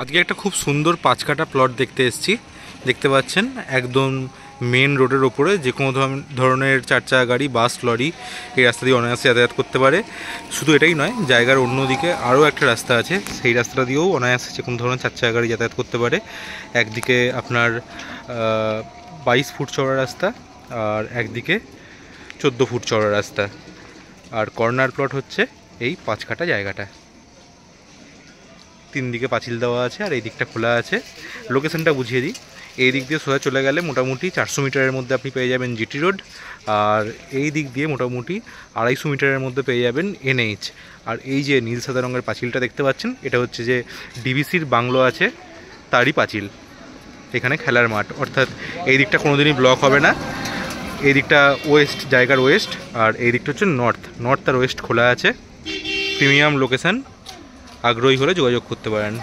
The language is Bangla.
আজকে একটা খুব সুন্দর 5 কাঠা প্লট দেখতে এসেছি। দেখতে পাচ্ছেন একদম মেন রোডের ওপরে যে কোনো ধরনের 4 চাকা গাড়ি, বাস, লরি এই রাস্তা দিয়ে অনায়াসে যাতায়াত করতে পারে। শুধু এটাই নয়, জায়গার অন্যদিকে আরও একটা রাস্তা আছে, সেই রাস্তা দিয়েও অনায়াসে যে কোনো ধরনের 4 চাকা গাড়ি যাতায়াত করতে পারে। একদিকে আপনার 22 ফুট চওড়া রাস্তা আর একদিকে 14 ফুট চওড়া রাস্তা। আর কর্নার প্লট হচ্ছে এই 5 কাঠা জায়গাটা। 3 দিকে পাঁচিল দেওয়া আছে আর এই দিকটা খোলা আছে। লোকেশনটা বুঝিয়ে দিই, এই দিক দিয়ে সোজা চলে গেলে মোটামুটি 400 মিটারের মধ্যে আপনি পেয়ে যাবেন জিটি রোড, আর এই দিক দিয়ে মোটামুটি 250 মিটারের মধ্যে পেয়ে যাবেন এনএইচ। আর এই যে নীল সাদা রঙের পাঁচিলটা দেখতে পাচ্ছেন, এটা হচ্ছে যে ডিবিসির বাংলো আছে তারই পাঁচিল। এখানে খেলার মাঠ, অর্থাৎ এই দিকটা কোনোদিনই ব্লক হবে না। এই দিকটা ওয়েস্ট, জায়গার ওয়েস্ট, আর এই দিকটা হচ্ছে নর্থ আর ওয়েস্ট খোলা আছে। প্রিমিয়াম লোকেশন, আগ্রহী হলে যোগাযোগ করতে পারেন।